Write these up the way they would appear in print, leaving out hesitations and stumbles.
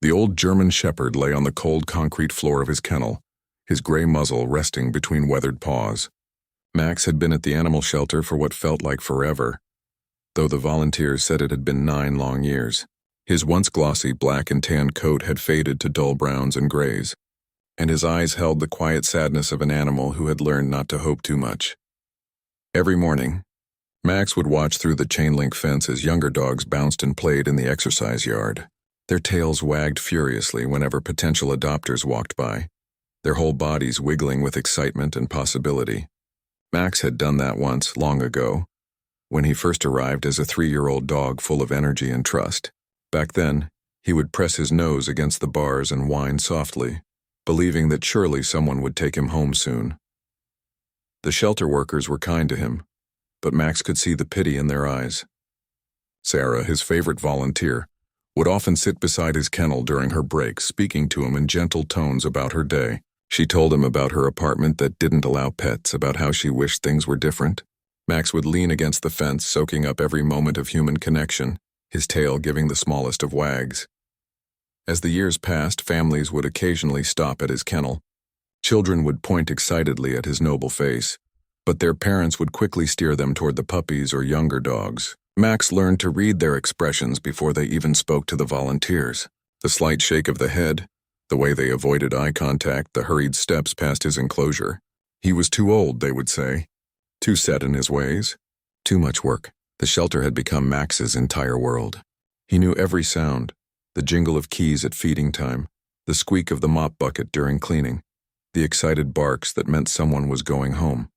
The old German shepherd lay on the cold concrete floor of his kennel, his gray muzzle resting between weathered paws. Max had been at the animal shelter for what felt like forever, though the volunteers said it had been 9 long years. His once glossy black and tan coat had faded to dull browns and grays, and his eyes held the quiet sadness of an animal who had learned not to hope too much. Every morning, Max would watch through the chain-link fence as younger dogs bounced and played in the exercise yard. Their tails wagged furiously whenever potential adopters walked by, their whole bodies wiggling with excitement and possibility. Max had done that once, long ago, when he first arrived as a 3-year-old dog full of energy and trust. Back then, he would press his nose against the bars and whine softly, believing that surely someone would take him home soon. The shelter workers were kind to him, but Max could see the pity in their eyes. Sarah, his favorite volunteer, would often sit beside his kennel during her breaks, speaking to him in gentle tones about her day. She told him about her apartment that didn't allow pets, about how she wished things were different. Max would lean against the fence, soaking up every moment of human connection, his tail giving the smallest of wags. As the years passed, families would occasionally stop at his kennel. Children would point excitedly at his noble face, but their parents would quickly steer them toward the puppies or younger dogs. Max learned to read their expressions before they even spoke to the volunteers. The slight shake of the head, the way they avoided eye contact, the hurried steps past his enclosure. He was too old, they would say, too set in his ways, too much work. The shelter had become Max's entire world. He knew every sound, the jingle of keys at feeding time, the squeak of the mop bucket during cleaning, the excited barks that meant someone was going home.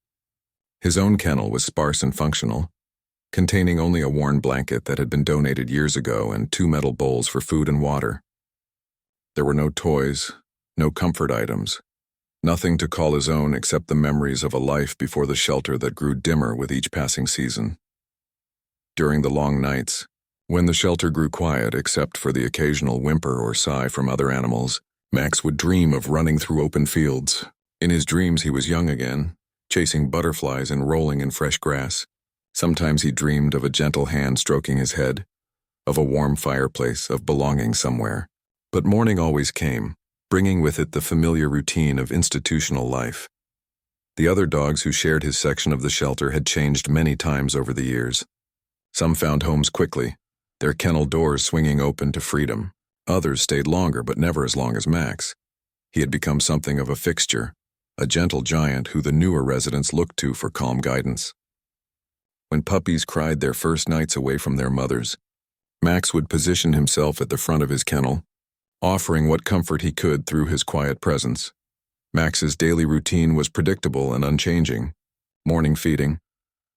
His own kennel was sparse and functional, containing only a worn blanket that had been donated years ago and 2 metal bowls for food and water. There were no toys, no comfort items, nothing to call his own except the memories of a life before the shelter that grew dimmer with each passing season. During the long nights, when the shelter grew quiet except for the occasional whimper or sigh from other animals, Max would dream of running through open fields. In his dreams he was young again, chasing butterflies and rolling in fresh grass. Sometimes he dreamed of a gentle hand stroking his head, of a warm fireplace, of belonging somewhere. But morning always came, bringing with it the familiar routine of institutional life. The other dogs who shared his section of the shelter had changed many times over the years. Some found homes quickly, their kennel doors swinging open to freedom. Others stayed longer, but never as long as Max. He had become something of a fixture, a gentle giant who the newer residents looked to for calm guidance. When puppies cried their first nights away from their mothers, Max would position himself at the front of his kennel, offering what comfort he could through his quiet presence. Max's daily routine was predictable and unchanging. Morning feeding,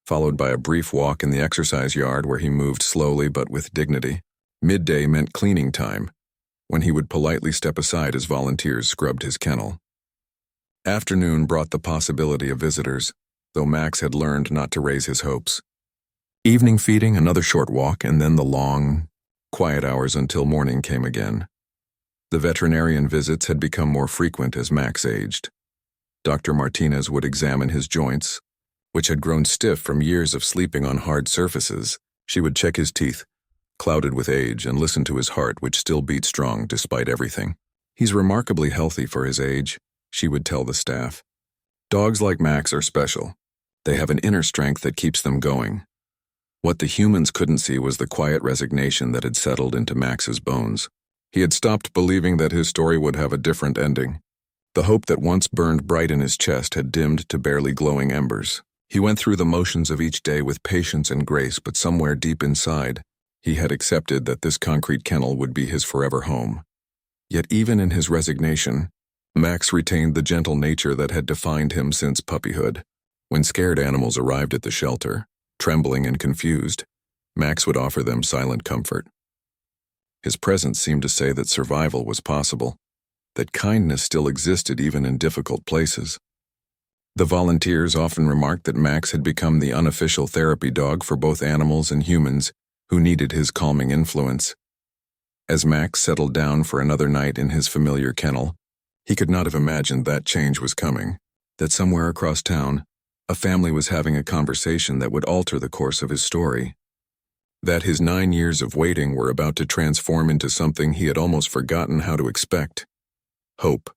followed by a brief walk in the exercise yard where he moved slowly but with dignity. Midday meant cleaning time, when he would politely step aside as volunteers scrubbed his kennel. Afternoon brought the possibility of visitors, though Max had learned not to raise his hopes. Evening feeding, another short walk, and then the long, quiet hours until morning came again. The veterinarian visits had become more frequent as Max aged. Dr. Martinez would examine his joints, which had grown stiff from years of sleeping on hard surfaces. She would check his teeth, clouded with age, and listen to his heart, which still beat strong despite everything. "He's remarkably healthy for his age," she would tell the staff. "Dogs like Max are special. They have an inner strength that keeps them going." What the humans couldn't see was the quiet resignation that had settled into Max's bones. He had stopped believing that his story would have a different ending. The hope that once burned bright in his chest had dimmed to barely glowing embers. He went through the motions of each day with patience and grace, but somewhere deep inside, he had accepted that this concrete kennel would be his forever home. Yet even in his resignation, Max retained the gentle nature that had defined him since puppyhood. When scared animals arrived at the shelter, trembling and confused, Max would offer them silent comfort. His presence seemed to say that survival was possible, that kindness still existed even in difficult places. The volunteers often remarked that Max had become the unofficial therapy dog for both animals and humans who needed his calming influence. As Max settled down for another night in his familiar kennel, he could not have imagined that change was coming, that somewhere across town, a family was having a conversation that would alter the course of his story. that his 9 years of waiting were about to transform into something he had almost forgotten how to expect: hope,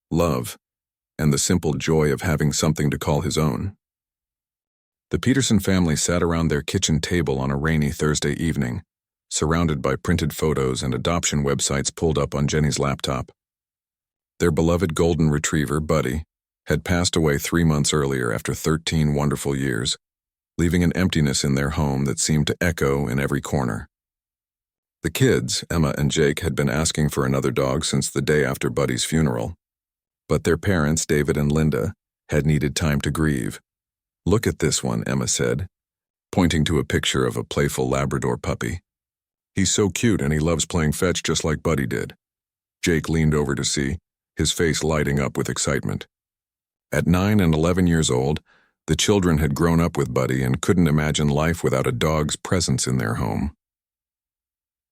love, and the simple joy of having something to call his own. The Peterson family sat around their kitchen table on a rainy Thursday evening, surrounded by printed photos and adoption websites pulled up on Jenny's laptop. Their beloved golden retriever, Buddy, had passed away 3 months earlier after 13 wonderful years, leaving an emptiness in their home that seemed to echo in every corner. The kids, Emma and Jake, had been asking for another dog since the day after Buddy's funeral, but their parents, David and Linda, had needed time to grieve. "Look at this one," Emma said, pointing to a picture of a playful Labrador puppy. "He's so cute and he loves playing fetch just like Buddy did." Jake leaned over to see, his face lighting up with excitement. At 9 and 11 years old, the children had grown up with Buddy and couldn't imagine life without a dog's presence in their home.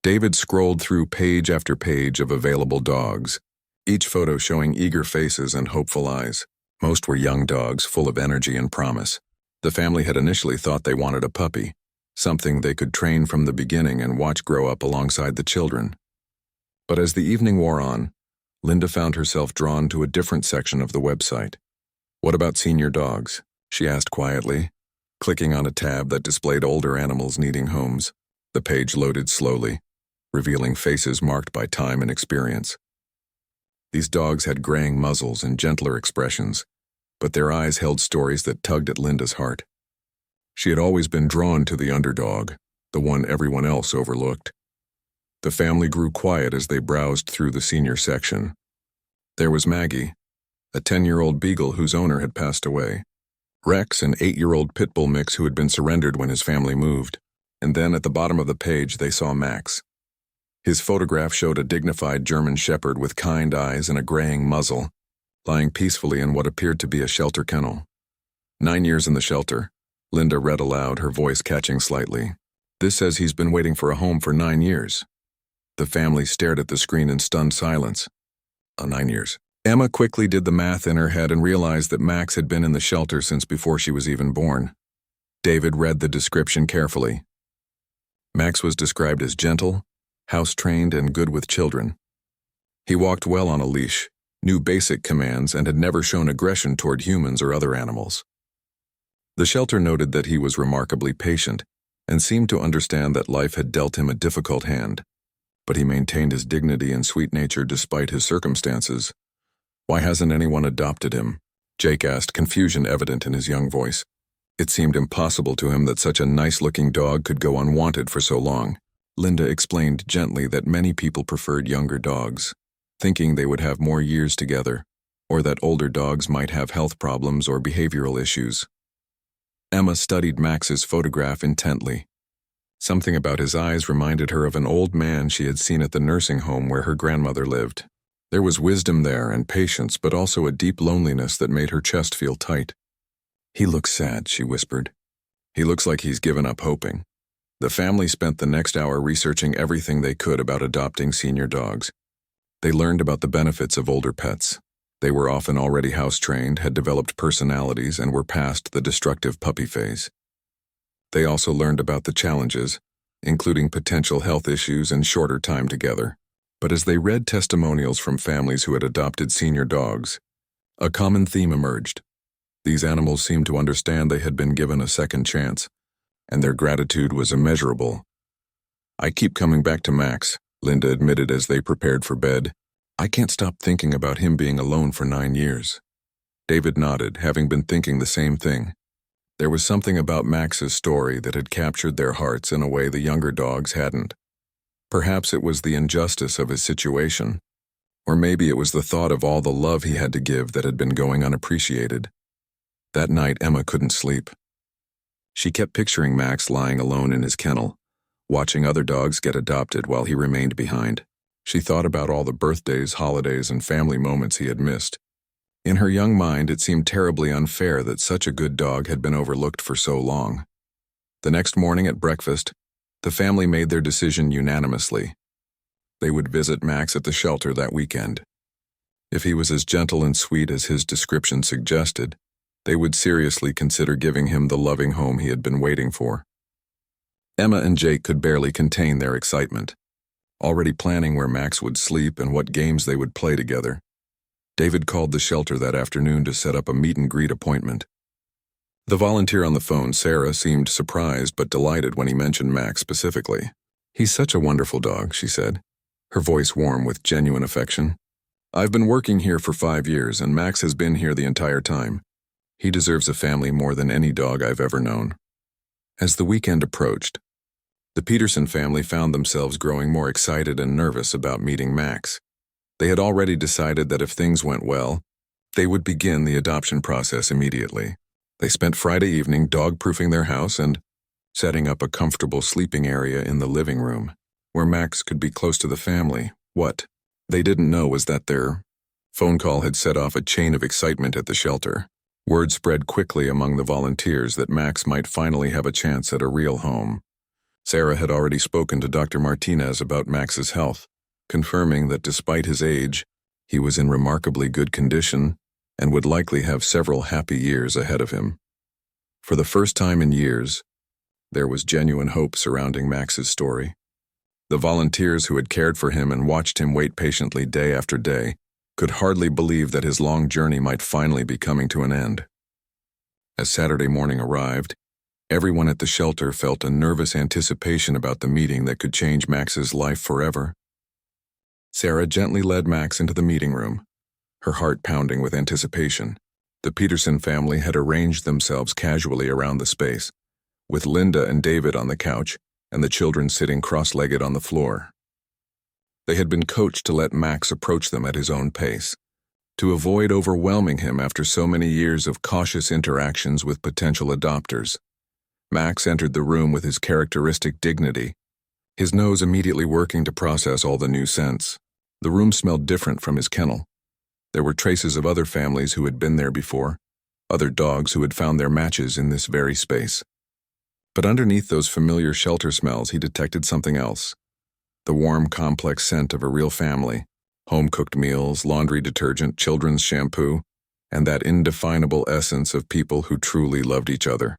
David scrolled through page after page of available dogs, each photo showing eager faces and hopeful eyes. Most were young dogs full of energy and promise. The family had initially thought they wanted a puppy, something they could train from the beginning and watch grow up alongside the children. But as the evening wore on, Linda found herself drawn to a different section of the website. "What about senior dogs?" she asked quietly, clicking on a tab that displayed older animals needing homes. The page loaded slowly, revealing faces marked by time and experience. These dogs had graying muzzles and gentler expressions, but their eyes held stories that tugged at Linda's heart. She had always been drawn to the underdog, the one everyone else overlooked. The family grew quiet as they browsed through the senior section. There was Maggie, a 10-year-old beagle whose owner had passed away. Rex, an 8-year-old pit bull mix who had been surrendered when his family moved. And then at the bottom of the page they saw Max. His photograph showed a dignified German shepherd with kind eyes and a graying muzzle, lying peacefully in what appeared to be a shelter kennel. 9 years in the shelter, Linda read aloud, her voice catching slightly. "This says he's been waiting for a home for 9 years. The family stared at the screen in stunned silence. 9 years. Emma quickly did the math in her head and realized that Max had been in the shelter since before she was even born. David read the description carefully. Max was described as gentle, house-trained, and good with children. He walked well on a leash, knew basic commands, and had never shown aggression toward humans or other animals. The shelter noted that he was remarkably patient and seemed to understand that life had dealt him a difficult hand, but he maintained his dignity and sweet nature despite his circumstances. "Why hasn't anyone adopted him?" Jake asked, confusion evident in his young voice. It seemed impossible to him that such a nice-looking dog could go unwanted for so long. Linda explained gently that many people preferred younger dogs, thinking they would have more years together, or that older dogs might have health problems or behavioral issues. Emma studied Max's photograph intently. Something about his eyes reminded her of an old man she had seen at the nursing home where her grandmother lived. There was wisdom there and patience, but also a deep loneliness that made her chest feel tight. "He looks sad," she whispered. "He looks like he's given up hoping." The family spent the next hour researching everything they could about adopting senior dogs. They learned about the benefits of older pets. They were often already house-trained, had developed personalities, and were past the destructive puppy phase. They also learned about the challenges, including potential health issues and shorter time together. But as they read testimonials from families who had adopted senior dogs, a common theme emerged. These animals seemed to understand they had been given a second chance, and their gratitude was immeasurable. "I keep coming back to Max," Linda admitted as they prepared for bed. "I can't stop thinking about him being alone for 9 years. David nodded, having been thinking the same thing. There was something about Max's story that had captured their hearts in a way the younger dogs hadn't. Perhaps it was the injustice of his situation, or maybe it was the thought of all the love he had to give that had been going unappreciated. That night, Emma couldn't sleep. She kept picturing Max lying alone in his kennel, watching other dogs get adopted while he remained behind. She thought about all the birthdays, holidays, and family moments he had missed. In her young mind, it seemed terribly unfair that such a good dog had been overlooked for so long. The next morning at breakfast, the family made their decision unanimously. They would visit Max at the shelter that weekend. If he was as gentle and sweet as his description suggested, they would seriously consider giving him the loving home he had been waiting for. Emma and Jake could barely contain their excitement, already planning where Max would sleep and what games they would play together. David called the shelter that afternoon to set up a meet-and-greet appointment. The volunteer on the phone, Sarah, seemed surprised but delighted when he mentioned Max specifically. "He's such a wonderful dog," she said, her voice warm with genuine affection. "I've been working here for 5 years, and Max has been here the entire time. He deserves a family more than any dog I've ever known." As the weekend approached, the Peterson family found themselves growing more excited and nervous about meeting Max. They had already decided that if things went well, they would begin the adoption process immediately. They spent Friday evening dog-proofing their house and setting up a comfortable sleeping area in the living room, where Max could be close to the family. What they didn't know was that their phone call had set off a chain of excitement at the shelter. Word spread quickly among the volunteers that Max might finally have a chance at a real home. Sarah had already spoken to Dr. Martinez about Max's health, confirming that despite his age, he was in remarkably good condition and would likely have several happy years ahead of him. For the first time in years, there was genuine hope surrounding Max's story. The volunteers who had cared for him and watched him wait patiently day after day could hardly believe that his long journey might finally be coming to an end. As Saturday morning arrived, everyone at the shelter felt a nervous anticipation about the meeting that could change Max's life forever. Sarah gently led Max into the meeting room, her heart pounding with anticipation. The Peterson family had arranged themselves casually around the space, with Linda and David on the couch and the children sitting cross-legged on the floor. They had been coached to let Max approach them at his own pace, to avoid overwhelming him after so many years of cautious interactions with potential adopters. Max entered the room with his characteristic dignity, his nose immediately working to process all the new scents. The room smelled different from his kennel. There were traces of other families who had been there before, other dogs who had found their matches in this very space. But underneath those familiar shelter smells, he detected something else. The warm, complex scent of a real family, home-cooked meals, laundry detergent, children's shampoo, and that indefinable essence of people who truly loved each other.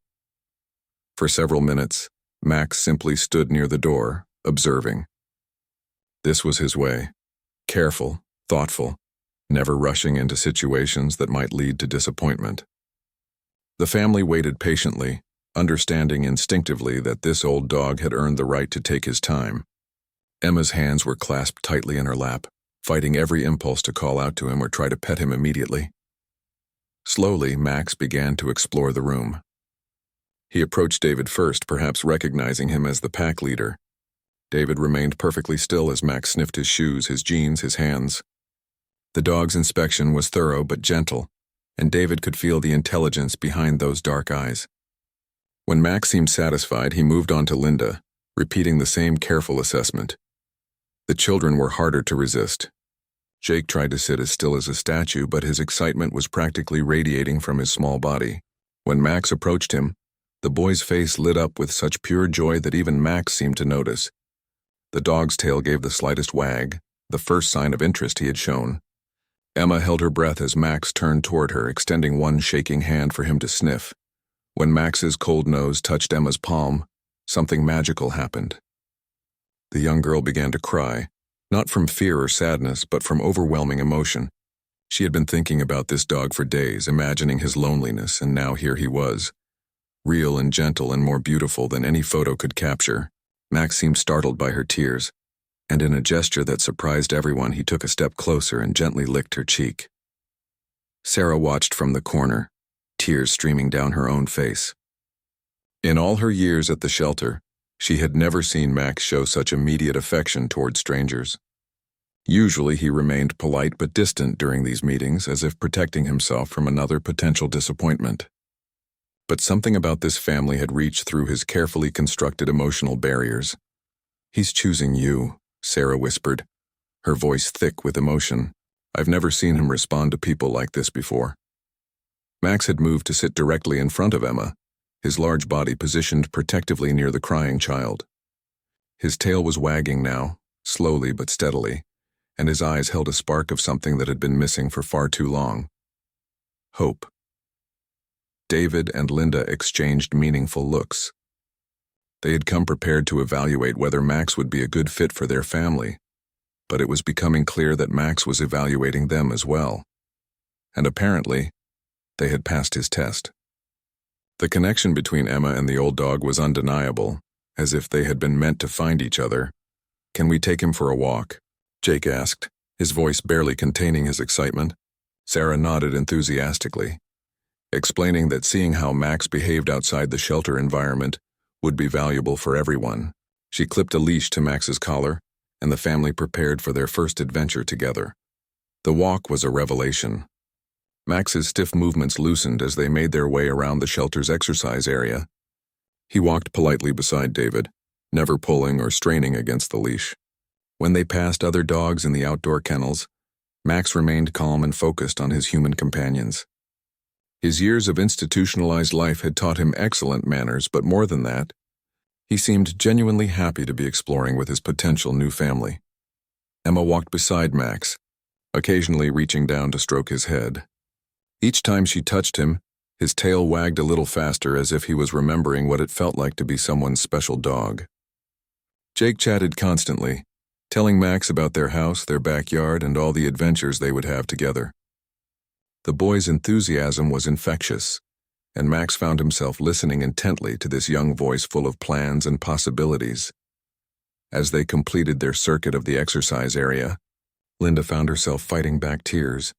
For several minutes, Max simply stood near the door, observing. This was his way. Careful, thoughtful, never rushing into situations that might lead to disappointment. The family waited patiently, understanding instinctively that this old dog had earned the right to take his time. Emma's hands were clasped tightly in her lap, fighting every impulse to call out to him or try to pet him immediately. Slowly, Max began to explore the room. He approached David first, perhaps recognizing him as the pack leader. David remained perfectly still as Max sniffed his shoes, his jeans, his hands. The dog's inspection was thorough but gentle, and David could feel the intelligence behind those dark eyes. When Max seemed satisfied, he moved on to Linda, repeating the same careful assessment. The children were harder to resist. Jake tried to sit as still as a statue, but his excitement was practically radiating from his small body. When Max approached him, the boy's face lit up with such pure joy that even Max seemed to notice. The dog's tail gave the slightest wag, the first sign of interest he had shown. Emma held her breath as Max turned toward her, extending one shaking hand for him to sniff. When Max's cold nose touched Emma's palm, something magical happened. The young girl began to cry, not from fear or sadness, but from overwhelming emotion. She had been thinking about this dog for days, imagining his loneliness, and now here he was, real and gentle and more beautiful than any photo could capture. Max seemed startled by her tears, and in a gesture that surprised everyone, he took a step closer and gently licked her cheek. Sarah watched from the corner, tears streaming down her own face. In all her years at the shelter, she had never seen Max show such immediate affection toward strangers. Usually he remained polite but distant during these meetings, as if protecting himself from another potential disappointment. But something about this family had reached through his carefully constructed emotional barriers. "He's choosing you," Sarah whispered, her voice thick with emotion. "I've never seen him respond to people like this before." Max had moved to sit directly in front of Emma, his large body positioned protectively near the crying child. His tail was wagging now, slowly but steadily, and his eyes held a spark of something that had been missing for far too long. Hope. David and Linda exchanged meaningful looks. They had come prepared to evaluate whether Max would be a good fit for their family, but it was becoming clear that Max was evaluating them as well. And apparently, they had passed his test. The connection between Emma and the old dog was undeniable, as if they had been meant to find each other. "Can we take him for a walk?" Jake asked, his voice barely containing his excitement. Sarah nodded enthusiastically, explaining that seeing how Max behaved outside the shelter environment would be valuable for everyone. She clipped a leash to Max's collar, and the family prepared for their first adventure together. The walk was a revelation. Max's stiff movements loosened as they made their way around the shelter's exercise area. He walked politely beside David, never pulling or straining against the leash. When they passed other dogs in the outdoor kennels, Max remained calm and focused on his human companions. His years of institutionalized life had taught him excellent manners, but more than that, he seemed genuinely happy to be exploring with his potential new family. Emma walked beside Max, occasionally reaching down to stroke his head. Each time she touched him, his tail wagged a little faster as if he was remembering what it felt like to be someone's special dog. Jake chatted constantly, telling Max about their house, their backyard, and all the adventures they would have together. The boy's enthusiasm was infectious, and Max found himself listening intently to this young voice full of plans and possibilities. As they completed their circuit of the exercise area, Linda found herself fighting back tears.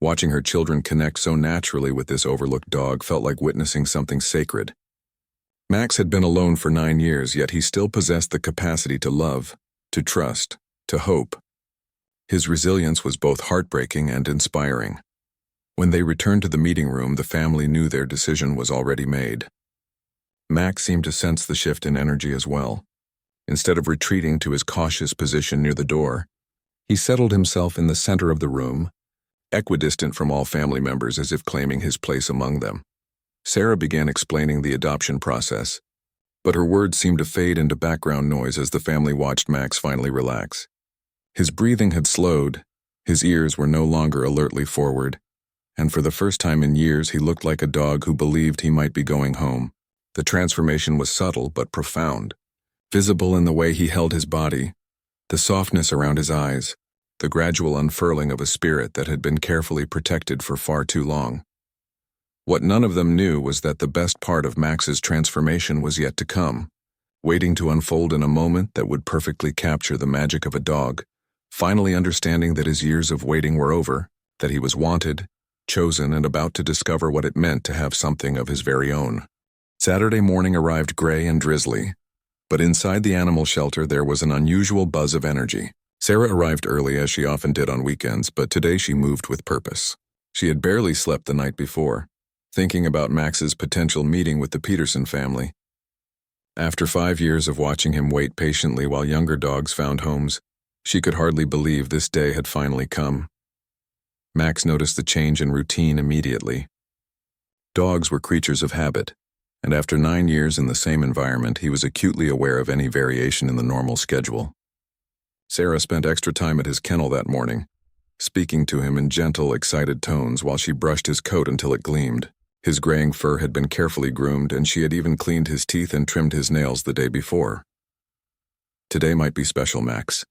Watching her children connect so naturally with this overlooked dog felt like witnessing something sacred. Max had been alone for 9 years, yet he still possessed the capacity to love, to trust, to hope. His resilience was both heartbreaking and inspiring. When they returned to the meeting room, the family knew their decision was already made. Max seemed to sense the shift in energy as well. Instead of retreating to his cautious position near the door, he settled himself in the center of the room, equidistant from all family members as if claiming his place among them. Sarah began explaining the adoption process, but her words seemed to fade into background noise as the family watched Max finally relax. His breathing had slowed, his ears were no longer alertly forward, and for the first time in years he looked like a dog who believed he might be going home. The transformation was subtle but profound, visible in the way he held his body, the softness around his eyes, the gradual unfurling of a spirit that had been carefully protected for far too long. What none of them knew was that the best part of Max's transformation was yet to come, waiting to unfold in a moment that would perfectly capture the magic of a dog, finally understanding that his years of waiting were over, that he was wanted, chosen, and about to discover what it meant to have something of his very own. Saturday morning arrived gray and drizzly, but inside the animal shelter there was an unusual buzz of energy. Sarah arrived early as she often did on weekends, but today she moved with purpose. She had barely slept the night before, thinking about Max's potential meeting with the Peterson family. After 5 years of watching him wait patiently while younger dogs found homes, she could hardly believe this day had finally come. Max noticed the change in routine immediately. Dogs were creatures of habit, and after 9 years in the same environment, he was acutely aware of any variation in the normal schedule. Sarah spent extra time at his kennel that morning, speaking to him in gentle, excited tones while she brushed his coat until it gleamed. His graying fur had been carefully groomed, and she had even cleaned his teeth and trimmed his nails the day before. "Today might be special, Max,"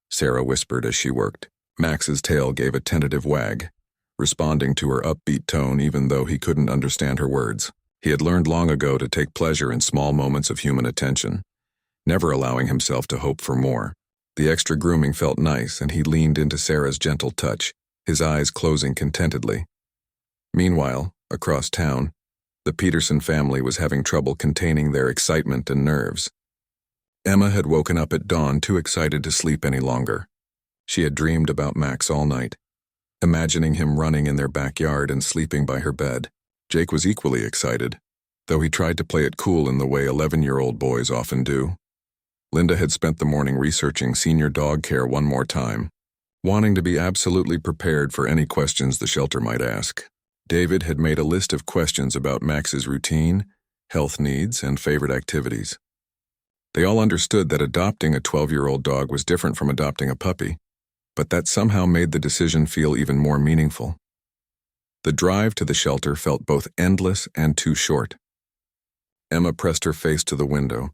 Sarah whispered as she worked. Max's tail gave a tentative wag, responding to her upbeat tone even though he couldn't understand her words. He had learned long ago to take pleasure in small moments of human attention, never allowing himself to hope for more. The extra grooming felt nice, and he leaned into Sarah's gentle touch, his eyes closing contentedly. Meanwhile, across town, the Peterson family was having trouble containing their excitement and nerves. Emma had woken up at dawn too excited to sleep any longer. She had dreamed about Max all night, imagining him running in their backyard and sleeping by her bed. Jake was equally excited, though he tried to play it cool in the way 11-year-old boys often do. Linda had spent the morning researching senior dog care one more time, wanting to be absolutely prepared for any questions the shelter might ask. David had made a list of questions about Max's routine, health needs, and favorite activities. They all understood that adopting a 12-year-old dog was different from adopting a puppy, but that somehow made the decision feel even more meaningful. The drive to the shelter felt both endless and too short. Emma pressed her face to the window,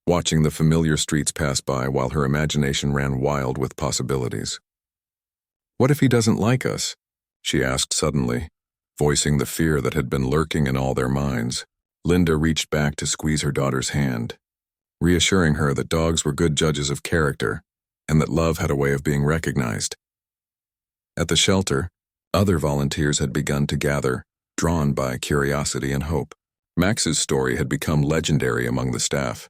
watching the familiar streets pass by while her imagination ran wild with possibilities. "What if he doesn't like us?" she asked suddenly, voicing the fear that had been lurking in all their minds. Linda reached back to squeeze her daughter's hand, reassuring her that dogs were good judges of character and that love had a way of being recognized. At the shelter, other volunteers had begun to gather, drawn by curiosity and hope. Max's story had become legendary among the staff.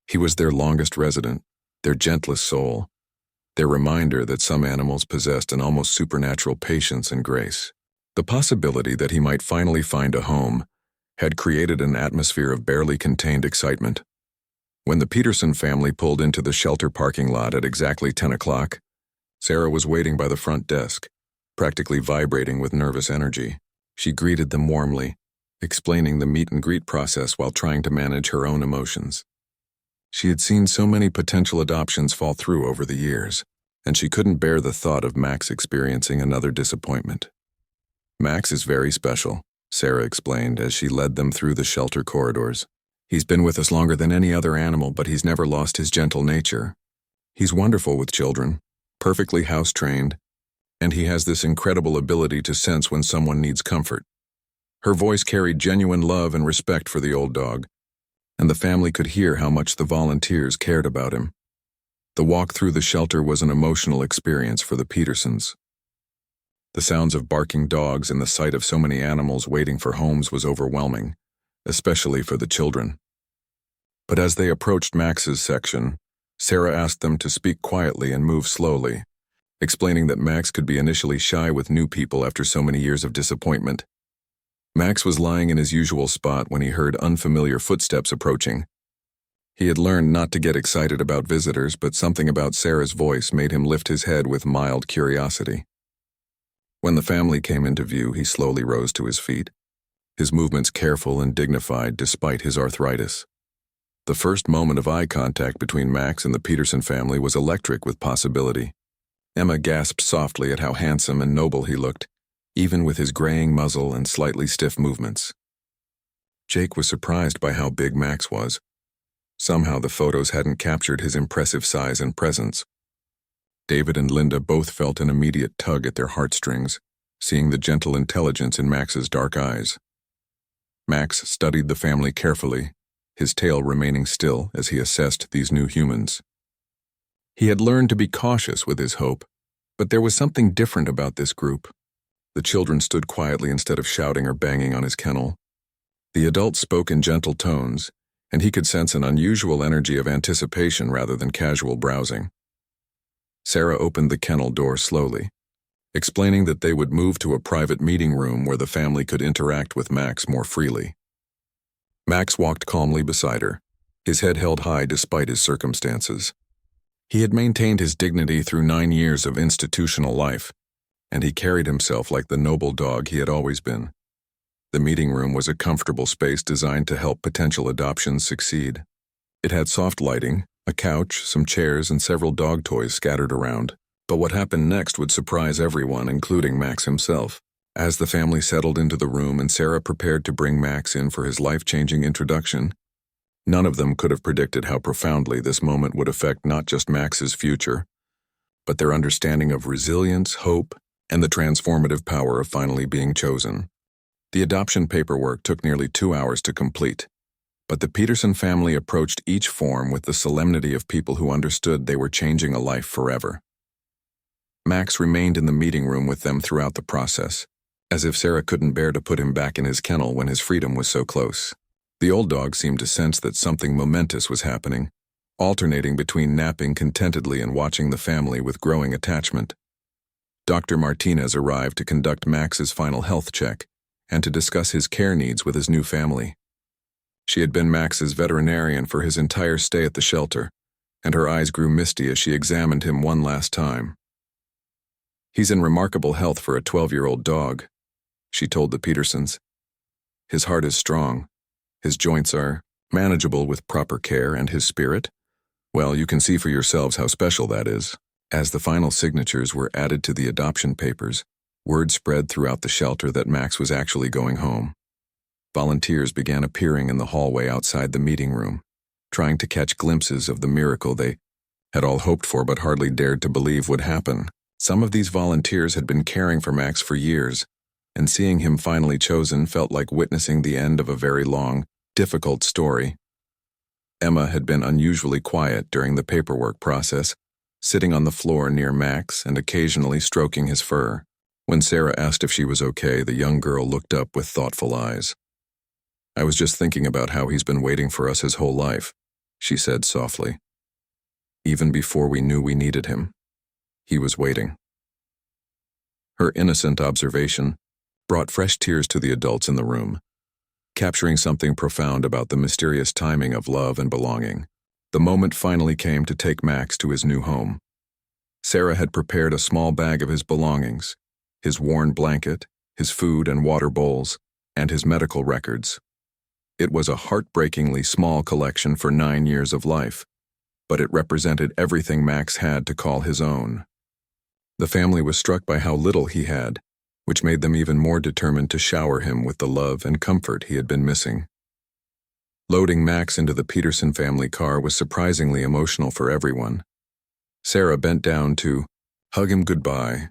He was their longest resident, their gentlest soul, their reminder that some animals possessed an almost supernatural patience and grace. The possibility that he might finally find a home had created an atmosphere of barely contained excitement. When the Peterson family pulled into the shelter parking lot at exactly 10 o'clock, Sarah was waiting by the front desk, practically vibrating with nervous energy. She greeted them warmly, explaining the meet and greet process while trying to manage her own emotions. She had seen so many potential adoptions fall through over the years, and she couldn't bear the thought of Max experiencing another disappointment. "Max is very special," Sarah explained as she led them through the shelter corridors. "He's been with us longer than any other animal, but he's never lost his gentle nature. He's wonderful with children, perfectly house-trained, and he has this incredible ability to sense when someone needs comfort." Her voice carried genuine love and respect for the old dog, and the family could hear how much the volunteers cared about him. The walk through the shelter was an emotional experience for the Petersons. The sounds of barking dogs and the sight of so many animals waiting for homes was overwhelming, especially for the children. But as they approached Max's section, Sarah asked them to speak quietly and move slowly, explaining that Max could be initially shy with new people after so many years of disappointment. Max was lying in his usual spot when he heard unfamiliar footsteps approaching. He had learned not to get excited about visitors, but something about Sarah's voice made him lift his head with mild curiosity. When the family came into view, he slowly rose to his feet, his movements careful and dignified despite his arthritis. The first moment of eye contact between Max and the Peterson family was electric with possibility. Emma gasped softly at how handsome and noble he looked, even with his graying muzzle and slightly stiff movements. Jake was surprised by how big Max was. Somehow the photos hadn't captured his impressive size and presence. David and Linda both felt an immediate tug at their heartstrings, seeing the gentle intelligence in Max's dark eyes. Max studied the family carefully, his tail remaining still as he assessed these new humans. He had learned to be cautious with his hope, but there was something different about this group. The children stood quietly instead of shouting or banging on his kennel. The adults spoke in gentle tones, and he could sense an unusual energy of anticipation rather than casual browsing. Sarah opened the kennel door slowly, explaining that they would move to a private meeting room where the family could interact with Max more freely. Max walked calmly beside her, his head held high despite his circumstances. He had maintained his dignity through 9 years of institutional life, and he carried himself like the noble dog he had always been. The meeting room was a comfortable space designed to help potential adoptions succeed. It had soft lighting, a couch, some chairs, and several dog toys scattered around. But what happened next would surprise everyone, including Max himself. As the family settled into the room and Sarah prepared to bring Max in for his life-changing introduction, none of them could have predicted how profoundly this moment would affect not just Max's future, but their understanding of resilience, hope, and the transformative power of finally being chosen. The adoption paperwork took nearly 2 hours to complete, but the Peterson family approached each form with the solemnity of people who understood they were changing a life forever. Max remained in the meeting room with them throughout the process, as if Sarah couldn't bear to put him back in his kennel when his freedom was so close. The old dog seemed to sense that something momentous was happening, alternating between napping contentedly and watching the family with growing attachment. Dr. Martinez arrived to conduct Max's final health check and to discuss his care needs with his new family. She had been Max's veterinarian for his entire stay at the shelter, and her eyes grew misty as she examined him one last time. "He's in remarkable health for a 12-year-old dog," she told the Petersons. "His heart is strong, his joints are manageable with proper care, and his spirit, well, you can see for yourselves how special that is." As the final signatures were added to the adoption papers, word spread throughout the shelter that Max was actually going home. Volunteers began appearing in the hallway outside the meeting room, trying to catch glimpses of the miracle they had all hoped for but hardly dared to believe would happen. Some of these volunteers had been caring for Max for years, and seeing him finally chosen felt like witnessing the end of a very long, difficult story. Emma had been unusually quiet during the paperwork process, sitting on the floor near Max and occasionally stroking his fur. When Sarah asked if she was okay, the young girl looked up with thoughtful eyes. "I was just thinking about how he's been waiting for us his whole life," she said softly. "Even before we knew we needed him, he was waiting." Her innocent observation brought fresh tears to the adults in the room, capturing something profound about the mysterious timing of love and belonging. The moment finally came to take Max to his new home. Sarah had prepared a small bag of his belongings, his worn blanket, his food and water bowls, and his medical records. It was a heartbreakingly small collection for 9 years of life, but it represented everything Max had to call his own. The family was struck by how little he had, which made them even more determined to shower him with the love and comfort he had been missing. Loading Max into the Peterson family car was surprisingly emotional for everyone. Sarah bent down to hug him goodbye,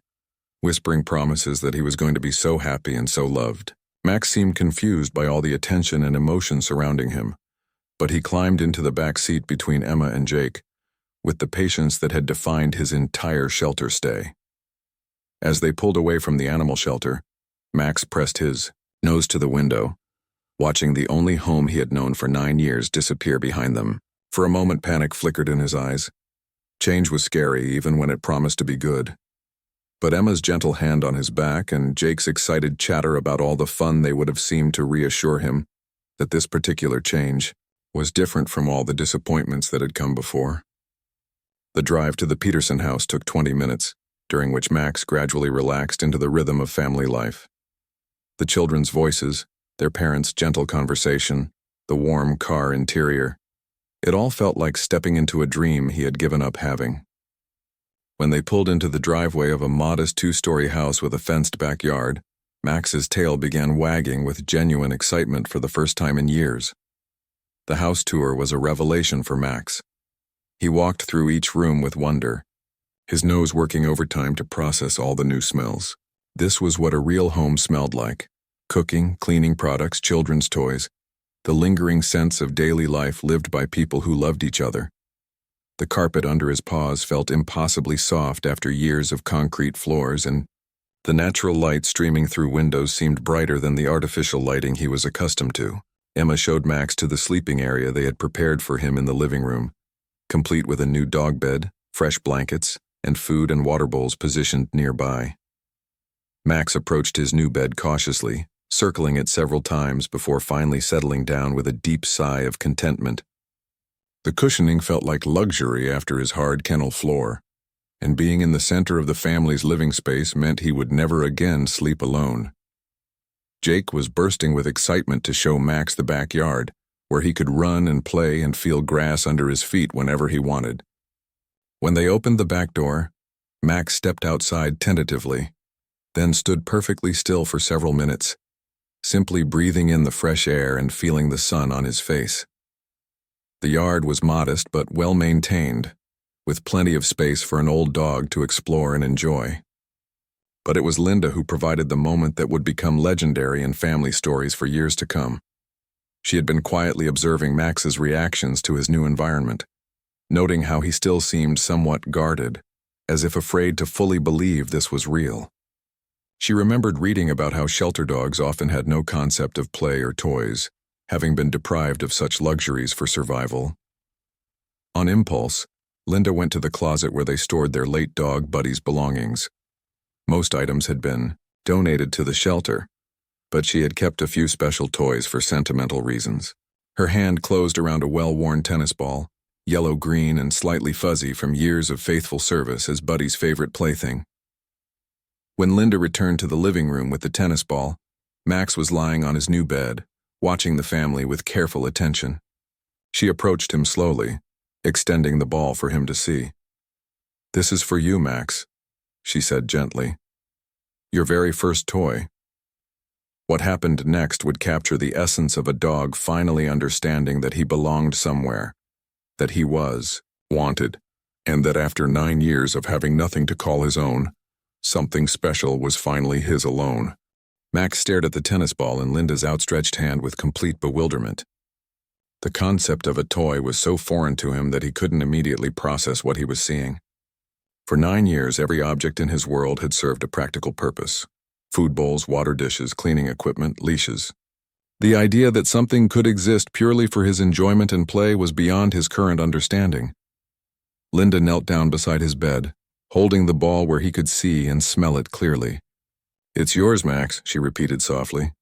whispering promises that he was going to be so happy and so loved. Max seemed confused by all the attention and emotion surrounding him, but he climbed into the back seat between Emma and Jake, with the patience that had defined his entire shelter stay. As they pulled away from the animal shelter, Max pressed his nose to the window, watching the only home he had known for 9 years disappear behind them. For a moment, panic flickered in his eyes. Change was scary, even when it promised to be good. But Emma's gentle hand on his back and Jake's excited chatter about all the fun they would have seemed to reassure him that this particular change was different from all the disappointments that had come before. The drive to the Peterson house took 20 minutes, during which Max gradually relaxed into the rhythm of family life. The children's voices, their parents' gentle conversation, the warm car interior, it all felt like stepping into a dream he had given up having. When they pulled into the driveway of a modest 2-story house with a fenced backyard, Max's tail began wagging with genuine excitement for the first time in years. The house tour was a revelation for Max. He walked through each room with wonder, his nose working overtime to process all the new smells. This was what a real home smelled like: cooking, cleaning products, children's toys, the lingering sense of daily life lived by people who loved each other. The carpet under his paws felt impossibly soft after years of concrete floors, and the natural light streaming through windows seemed brighter than the artificial lighting he was accustomed to. Emma showed Max to the sleeping area they had prepared for him in the living room, complete with a new dog bed, fresh blankets, and food and water bowls positioned nearby. Max approached his new bed cautiously, circling it several times before finally settling down with a deep sigh of contentment. The cushioning felt like luxury after his hard kennel floor, and being in the center of the family's living space meant he would never again sleep alone. Jake was bursting with excitement to show Max the backyard, where he could run and play and feel grass under his feet whenever he wanted. When they opened the back door, Max stepped outside tentatively, then stood perfectly still for several minutes, simply breathing in the fresh air and feeling the sun on his face. The yard was modest but well-maintained, with plenty of space for an old dog to explore and enjoy. But it was Linda who provided the moment that would become legendary in family stories for years to come. She had been quietly observing Max's reactions to his new environment, noting how he still seemed somewhat guarded, as if afraid to fully believe this was real. She remembered reading about how shelter dogs often had no concept of play or toys, having been deprived of such luxuries for survival. On impulse, Linda went to the closet where they stored their late dog Buddy's belongings. Most items had been donated to the shelter, but she had kept a few special toys for sentimental reasons. Her hand closed around a well-worn tennis ball, yellow-green and slightly fuzzy from years of faithful service as Buddy's favorite plaything. When Linda returned to the living room with the tennis ball, Max was lying on his new bed, watching the family with careful attention. She approached him slowly, extending the ball for him to see. "This is for you, Max," she said gently. "Your very first toy." What happened next would capture the essence of a dog finally understanding that he belonged somewhere, that he was wanted, and that after 9 years of having nothing to call his own, something special was finally his alone. Max stared at the tennis ball in Linda's outstretched hand with complete bewilderment. The concept of a toy was so foreign to him that he couldn't immediately process what he was seeing. For 9 years, every object in his world had served a practical purpose. Food bowls, water dishes, cleaning equipment, leashes. The idea that something could exist purely for his enjoyment and play was beyond his current understanding. Linda knelt down beside his bed, holding the ball where he could see and smell it clearly. "It's yours, Max," she repeated softly.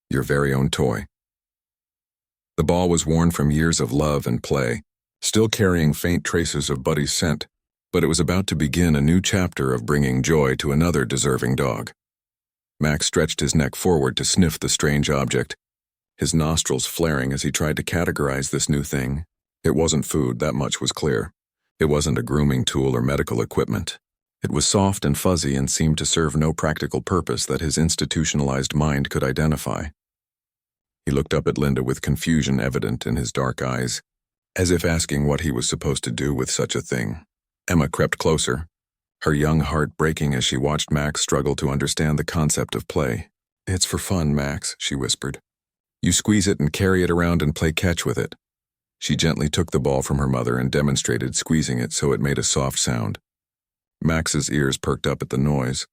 "Your very own toy." The ball was worn from years of love and play, still carrying faint traces of Buddy's scent, but it was about to begin a new chapter of bringing joy to another deserving dog. Max stretched his neck forward to sniff the strange object, his nostrils flaring as he tried to categorize this new thing. It wasn't food, that much was clear. It wasn't a grooming tool or medical equipment. It was soft and fuzzy and seemed to serve no practical purpose that his institutionalized mind could identify. He looked up at Linda with confusion evident in his dark eyes, as if asking what he was supposed to do with such a thing. Emma crept closer, her young heart breaking as she watched Max struggle to understand the concept of play. "It's for fun, Max," she whispered. "You squeeze it and carry it around and play catch with it." She gently took the ball from her mother and demonstrated squeezing it so it made a soft sound. Max's ears perked up at the noise,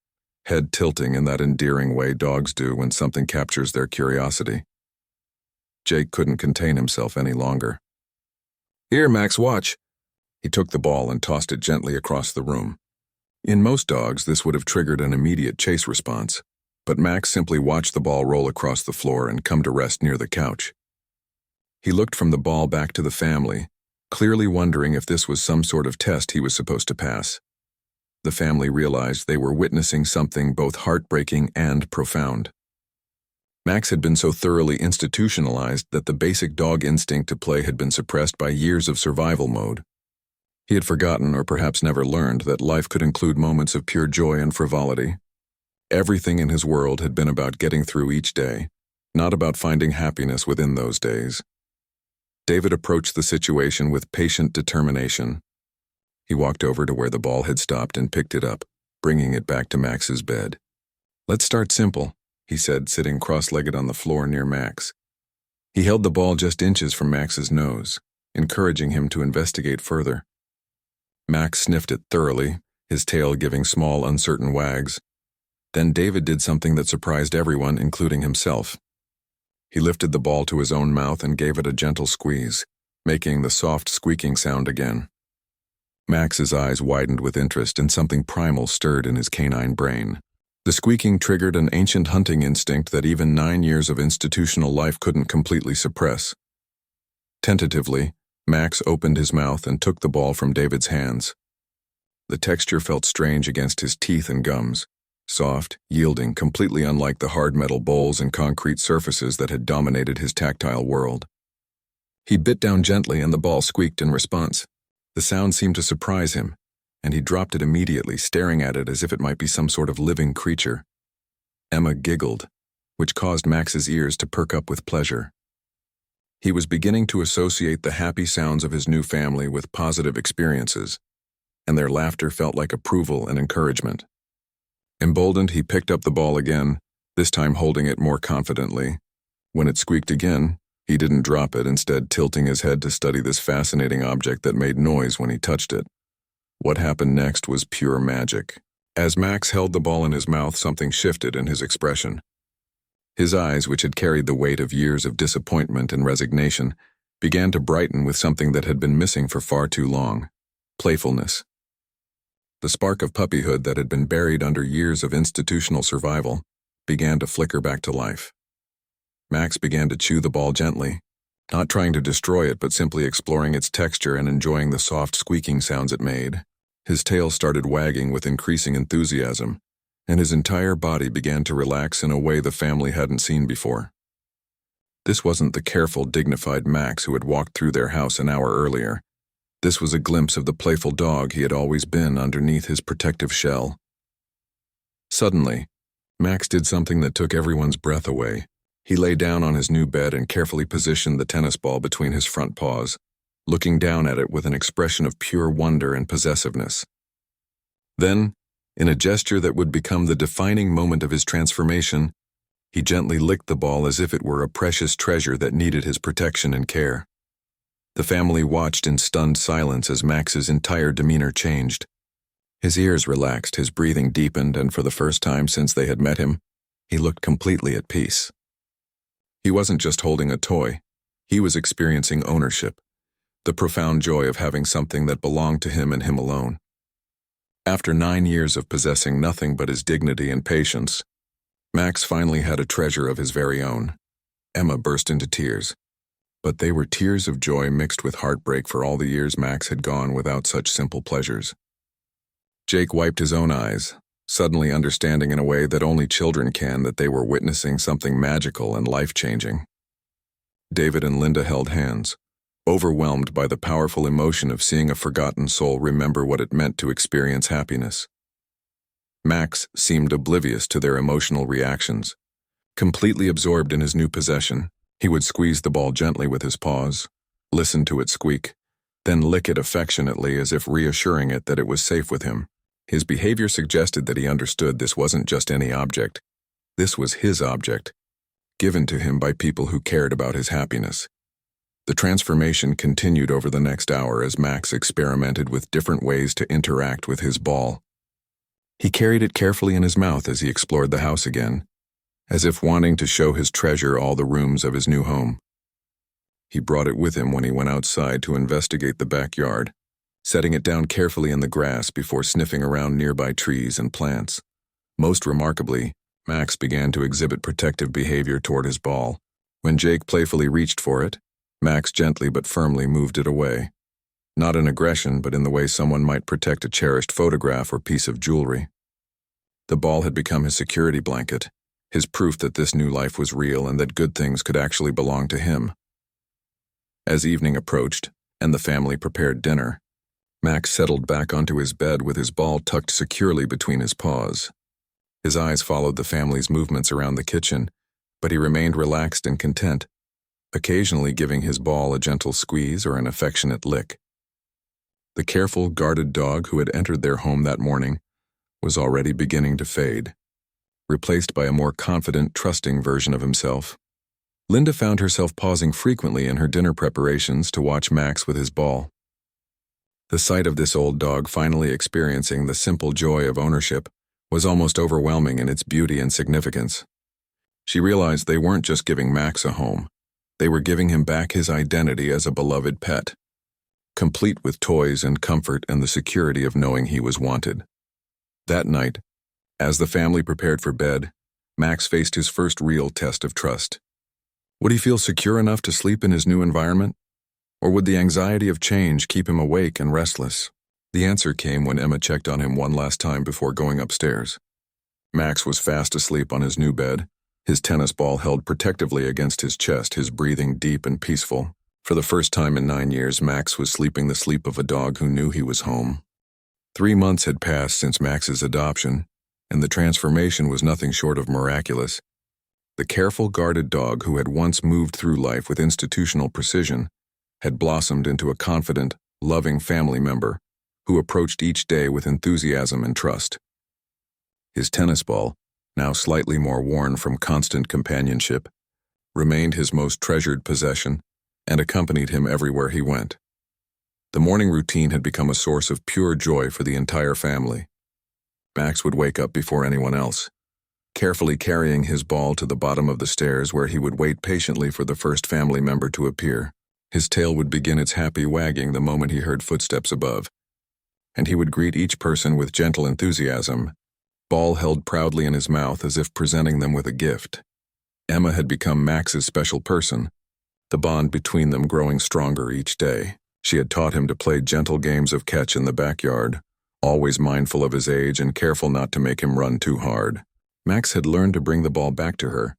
head tilting in that endearing way dogs do when something captures their curiosity. Jake couldn't contain himself any longer. "Here, Max, watch." He took the ball and tossed it gently across the room. In most dogs, this would have triggered an immediate chase response, but Max simply watched the ball roll across the floor and come to rest near the couch. He looked from the ball back to the family, clearly wondering if this was some sort of test he was supposed to pass. The family realized they were witnessing something both heartbreaking and profound. Max had been so thoroughly institutionalized that the basic dog instinct to play had been suppressed by years of survival mode. He had forgotten, or perhaps never learned, that life could include moments of pure joy and frivolity. Everything in his world had been about getting through each day, not about finding happiness within those days. David approached the situation with patient determination. He walked over to where the ball had stopped and picked it up, bringing it back to Max's bed. "Let's start simple," he said, sitting cross-legged on the floor near Max. He held the ball just inches from Max's nose, encouraging him to investigate further. Max sniffed it thoroughly, his tail giving small, uncertain wags. Then David did something that surprised everyone, including himself. He lifted the ball to his own mouth and gave it a gentle squeeze, making the soft squeaking sound again. Max's eyes widened with interest, and something primal stirred in his canine brain. The squeaking triggered an ancient hunting instinct that even 9 years of institutional life couldn't completely suppress. Tentatively, Max opened his mouth and took the ball from David's hands. The texture felt strange against his teeth and gums, soft, yielding, completely unlike the hard metal bowls and concrete surfaces that had dominated his tactile world. He bit down gently and the ball squeaked in response. The sound seemed to surprise him, and he dropped it immediately, staring at it as if it might be some sort of living creature. Emma giggled, which caused Max's ears to perk up with pleasure. He was beginning to associate the happy sounds of his new family with positive experiences, and their laughter felt like approval and encouragement. Emboldened, he picked up the ball again, this time holding it more confidently. When it squeaked again, he didn't drop it, instead tilting his head to study this fascinating object that made noise when he touched it. What happened next was pure magic. As Max held the ball in his mouth, something shifted in his expression. His eyes, which had carried the weight of years of disappointment and resignation, began to brighten with something that had been missing for far too long: playfulness. The spark of puppyhood that had been buried under years of institutional survival began to flicker back to life. Max began to chew the ball gently, not trying to destroy it but simply exploring its texture and enjoying the soft squeaking sounds it made. His tail started wagging with increasing enthusiasm, and his entire body began to relax in a way the family hadn't seen before. This wasn't the careful, dignified Max who had walked through their house an hour earlier. This was a glimpse of the playful dog he had always been underneath his protective shell. Suddenly, Max did something that took everyone's breath away. He lay down on his new bed and carefully positioned the tennis ball between his front paws, looking down at it with an expression of pure wonder and possessiveness. Then, in a gesture that would become the defining moment of his transformation, he gently licked the ball as if it were a precious treasure that needed his protection and care. The family watched in stunned silence as Max's entire demeanor changed. His ears relaxed, his breathing deepened, and for the first time since they had met him, he looked completely at peace. He wasn't just holding a toy, he was experiencing ownership, the profound joy of having something that belonged to him and him alone. After 9 years of possessing nothing but his dignity and patience, Max finally had a treasure of his very own. Emma burst into tears. But they were tears of joy mixed with heartbreak for all the years Max had gone without such simple pleasures. Jake wiped his own eyes, suddenly understanding in a way that only children can that they were witnessing something magical and life-changing. David and Linda held hands, overwhelmed by the powerful emotion of seeing a forgotten soul remember what it meant to experience happiness. Max seemed oblivious to their emotional reactions. Completely absorbed in his new possession, he would squeeze the ball gently with his paws, listen to it squeak, then lick it affectionately as if reassuring it that it was safe with him. His behavior suggested that he understood this wasn't just any object. This was his object, given to him by people who cared about his happiness. The transformation continued over the next hour as Max experimented with different ways to interact with his ball. He carried it carefully in his mouth as he explored the house again, as if wanting to show his treasure all the rooms of his new home. He brought it with him when he went outside to investigate the backyard, setting it down carefully in the grass before sniffing around nearby trees and plants. Most remarkably, Max began to exhibit protective behavior toward his ball. When Jake playfully reached for it, Max gently but firmly moved it away. Not in aggression, but in the way someone might protect a cherished photograph or piece of jewelry. The ball had become his security blanket, his proof that this new life was real and that good things could actually belong to him. As evening approached, and the family prepared dinner, Max settled back onto his bed with his ball tucked securely between his paws. His eyes followed the family's movements around the kitchen, but he remained relaxed and content, occasionally giving his ball a gentle squeeze or an affectionate lick. The careful, guarded dog who had entered their home that morning was already beginning to fade, replaced by a more confident, trusting version of himself. Linda found herself pausing frequently in her dinner preparations to watch Max with his ball. The sight of this old dog finally experiencing the simple joy of ownership was almost overwhelming in its beauty and significance. She realized they weren't just giving Max a home, they were giving him back his identity as a beloved pet, complete with toys and comfort and the security of knowing he was wanted. That night, as the family prepared for bed, Max faced his first real test of trust. Would he feel secure enough to sleep in his new environment? Or would the anxiety of change keep him awake and restless? The answer came when Emma checked on him one last time before going upstairs. Max was fast asleep on his new bed, his tennis ball held protectively against his chest, his breathing deep and peaceful. For the first time in 9 years, Max was sleeping the sleep of a dog who knew he was home. 3 months had passed since Max's adoption, and the transformation was nothing short of miraculous. The careful, guarded dog who had once moved through life with institutional precision had blossomed into a confident, loving family member who approached each day with enthusiasm and trust. His tennis ball, now slightly more worn from constant companionship, remained his most treasured possession and accompanied him everywhere he went. The morning routine had become a source of pure joy for the entire family. Max would wake up before anyone else, carefully carrying his ball to the bottom of the stairs where he would wait patiently for the first family member to appear. His tail would begin its happy wagging the moment he heard footsteps above, and he would greet each person with gentle enthusiasm, ball held proudly in his mouth as if presenting them with a gift. Emma had become Max's special person, the bond between them growing stronger each day. She had taught him to play gentle games of catch in the backyard, always mindful of his age and careful not to make him run too hard. Max had learned to bring the ball back to her,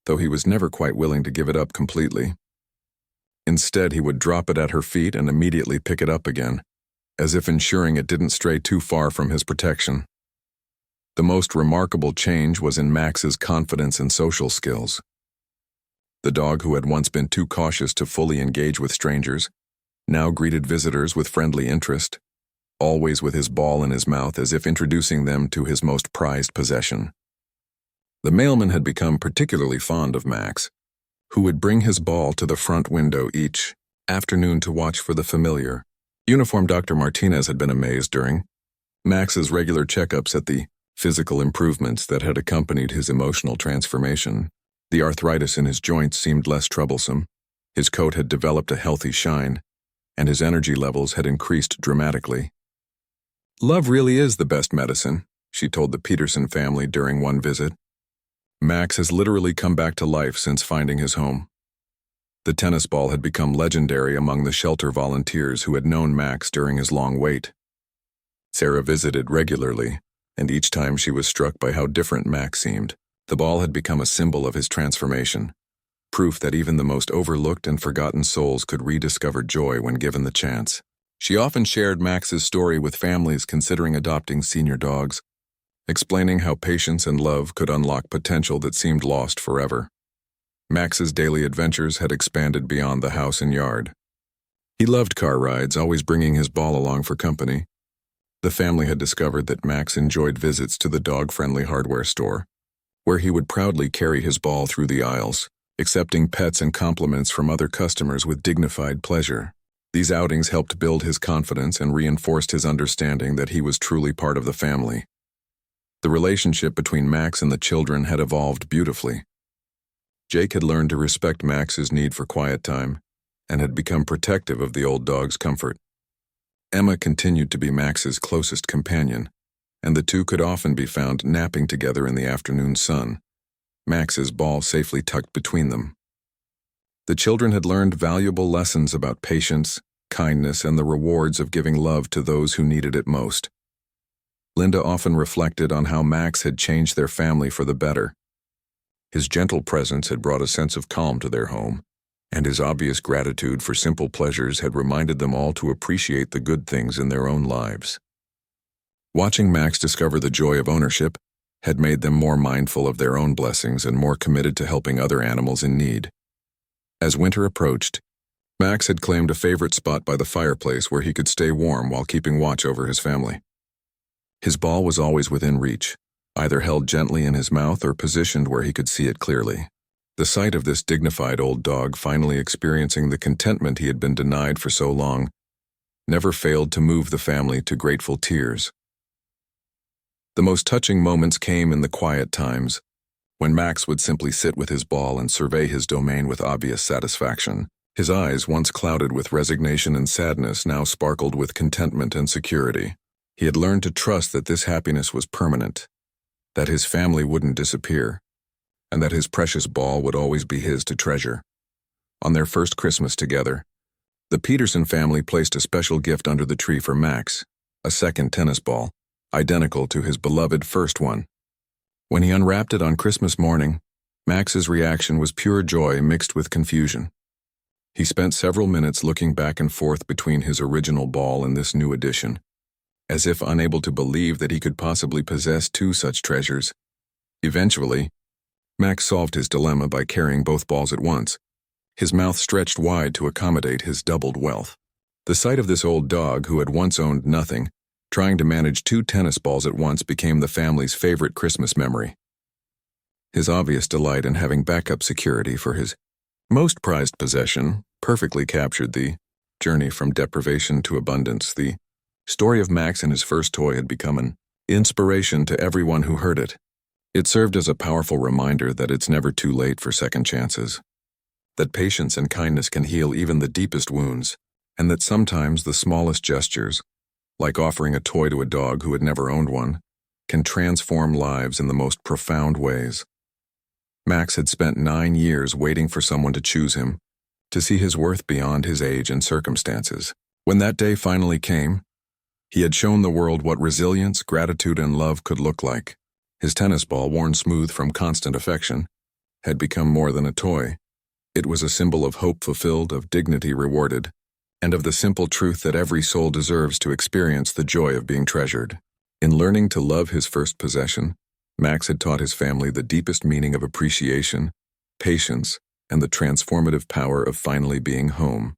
though he was never quite willing to give it up completely. Instead, he would drop it at her feet and immediately pick it up again, as if ensuring it didn't stray too far from his protection. The most remarkable change was in Max's confidence and social skills. The dog who had once been too cautious to fully engage with strangers now greeted visitors with friendly interest, always with his ball in his mouth as if introducing them to his most prized possession. The mailman had become particularly fond of Max, who would bring his ball to the front window each afternoon to watch for the familiar. Uniformed Dr. Martinez had been amazed during Max's regular checkups at the physical improvements that had accompanied his emotional transformation. The arthritis in his joints seemed less troublesome, his coat had developed a healthy shine, and his energy levels had increased dramatically. "Love really is the best medicine," she told the Peterson family during one visit. "Max has literally come back to life since finding his home." The tennis ball had become legendary among the shelter volunteers who had known Max during his long wait. Sarah visited regularly, and each time she was struck by how different Max seemed. The ball had become a symbol of his transformation, proof that even the most overlooked and forgotten souls could rediscover joy when given the chance. She often shared Max's story with families considering adopting senior dogs, explaining how patience and love could unlock potential that seemed lost forever. Max's daily adventures had expanded beyond the house and yard. He loved car rides, always bringing his ball along for company. The family had discovered that Max enjoyed visits to the dog-friendly hardware store, where he would proudly carry his ball through the aisles, accepting pets and compliments from other customers with dignified pleasure. These outings helped build his confidence and reinforced his understanding that he was truly part of the family. The relationship between Max and the children had evolved beautifully. Jake had learned to respect Max's need for quiet time and had become protective of the old dog's comfort. Emma continued to be Max's closest companion, and the two could often be found napping together in the afternoon sun, Max's ball safely tucked between them. The children had learned valuable lessons about patience, kindness, and the rewards of giving love to those who needed it most. Linda often reflected on how Max had changed their family for the better. His gentle presence had brought a sense of calm to their home, and his obvious gratitude for simple pleasures had reminded them all to appreciate the good things in their own lives. Watching Max discover the joy of ownership had made them more mindful of their own blessings and more committed to helping other animals in need. As winter approached, Max had claimed a favorite spot by the fireplace where he could stay warm while keeping watch over his family. His ball was always within reach, either held gently in his mouth or positioned where he could see it clearly. The sight of this dignified old dog finally experiencing the contentment he had been denied for so long never failed to move the family to grateful tears. The most touching moments came in the quiet times, when Max would simply sit with his ball and survey his domain with obvious satisfaction. His eyes, once clouded with resignation and sadness, now sparkled with contentment and security. He had learned to trust that this happiness was permanent, that his family wouldn't disappear, and that his precious ball would always be his to treasure. On their first Christmas together, the Peterson family placed a special gift under the tree for Max, a second tennis ball, identical to his beloved first one. When he unwrapped it on Christmas morning, Max's reaction was pure joy mixed with confusion. He spent several minutes looking back and forth between his original ball and this new addition, as if unable to believe that he could possibly possess two such treasures. Eventually, Max solved his dilemma by carrying both balls at once, his mouth stretched wide to accommodate his doubled wealth. The sight of this old dog, who had once owned nothing, trying to manage two tennis balls at once, became the family's favorite Christmas memory. His obvious delight in having backup security for his most prized possession perfectly captured the journey from deprivation to abundance. The story of Max and his first toy had become an inspiration to everyone who heard it. It served as a powerful reminder that it's never too late for second chances, that patience and kindness can heal even the deepest wounds, and that sometimes the smallest gestures, like offering a toy to a dog who had never owned one, can transform lives in the most profound ways. Max had spent 9 years waiting for someone to choose him, to see his worth beyond his age and circumstances. When that day finally came, he had shown the world what resilience, gratitude, and love could look like. His tennis ball, worn smooth from constant affection, had become more than a toy. It was a symbol of hope fulfilled, of dignity rewarded, and of the simple truth that every soul deserves to experience the joy of being treasured. In learning to love his first possession, Max had taught his family the deepest meaning of appreciation, patience, and the transformative power of finally being home.